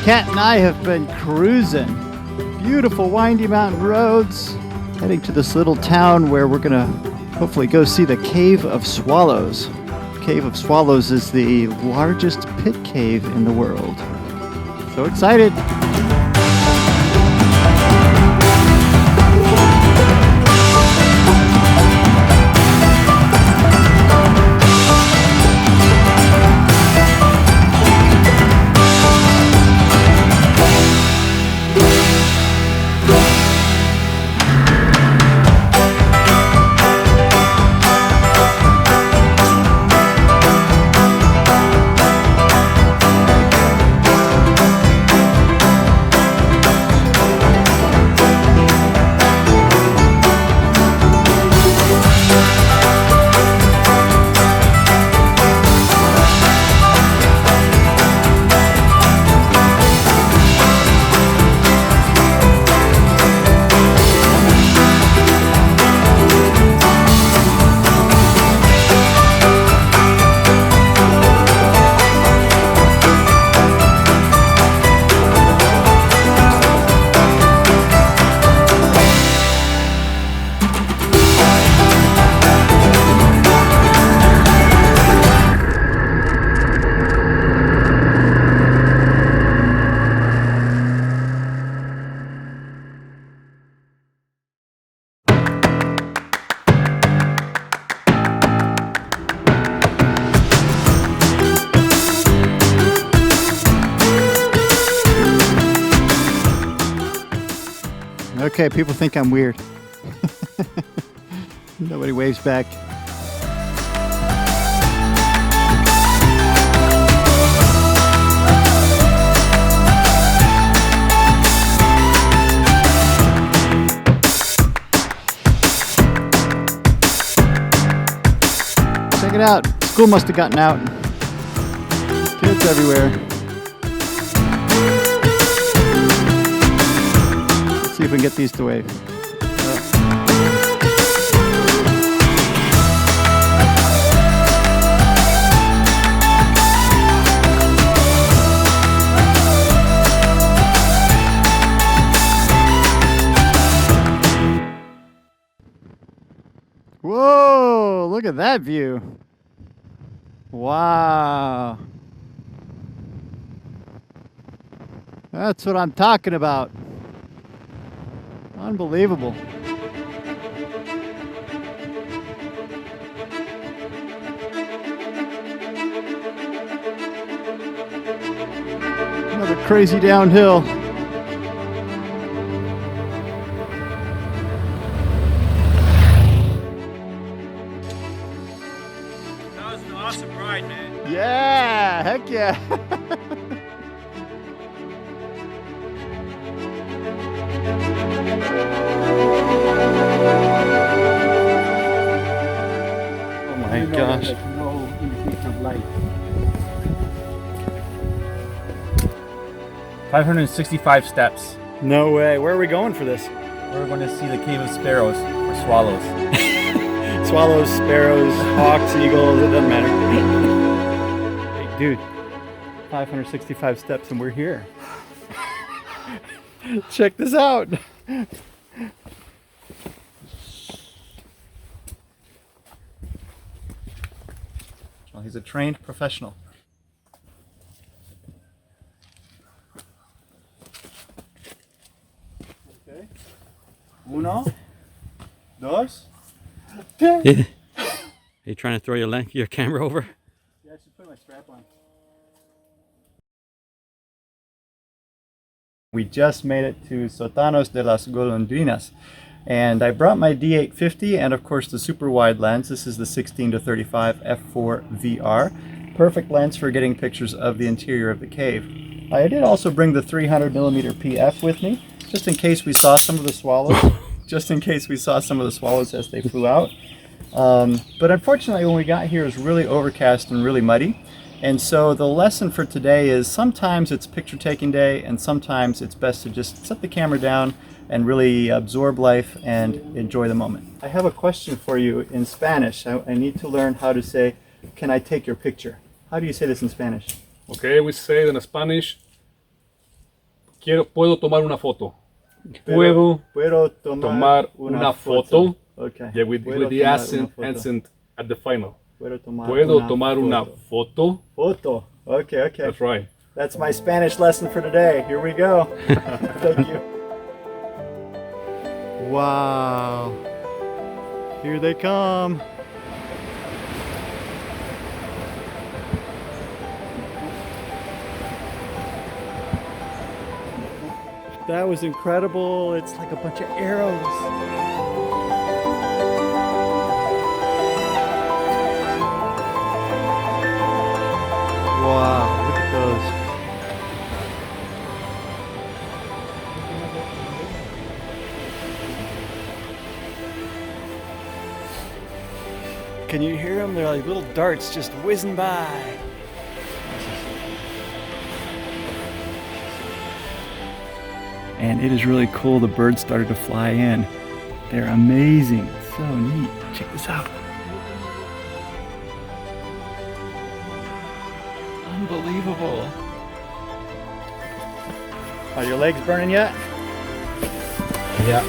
Cat and I have been cruising. Beautiful windy mountain roads. Heading to this little town where we're gonna hopefully go see the Cave of Swallows. Cave of Swallows is the largest pit cave in the world. So excited! Okay, people think I'm weird. Nobody waves back. Check it out. School must have gotten out. Kids everywhere. See if we can get these to wave. Whoa, look at that view. Wow. That's what I'm talking about. Unbelievable. Another crazy downhill. That was an awesome ride, man. Yeah, heck yeah. Oh my gosh. No indication of light. 565 steps. No way. Where are we going for this? We're going to see the Cave of Sparrows, or Swallows. Swallows, sparrows, hawks, eagles, it doesn't matter. Hey, dude, 565 steps and we're here. Check this out. Well, he's a trained professional. Okay. Uno, dos. Are you trying to throw your camera over? Yeah, I should put my strap on. We just made it to Sotanos de las Golondrinas, and I brought my D850 and of course the super wide lens. This is the 16 to 35 f4 VR. Perfect lens for getting pictures of the interior of the cave. I did also bring the 300mm PF with me, just in case we saw some of the swallows. Just in case we saw some of the swallows as they flew out. But unfortunately when we got here it was really overcast and really muddy. And so the lesson for today is sometimes it's picture taking day and sometimes it's best to just set the camera down and really absorb life and enjoy the moment. I have a question for you in Spanish. I need to learn how to say, can I take your picture? How do you say this in Spanish? Okay, we say it in Spanish, Puedo tomar una foto. Puedo Puedo tomar una foto. Okay. Yeah, with Puedo the tomar accent, una foto. accent at the final. Puedo Puedo tomar una foto. foto. Foto. Okay, okay. That's right. That's my Spanish lesson for today. Here we go. Thank you. Wow. Here they come. That was incredible. It's like a bunch of arrows. Wow, look at those. Can you hear them? They're like little darts just whizzing by. And it is really cool. The birds started to fly in. They're amazing. So neat. Check this out. Unbelievable. Are your legs burning yet? Yeah.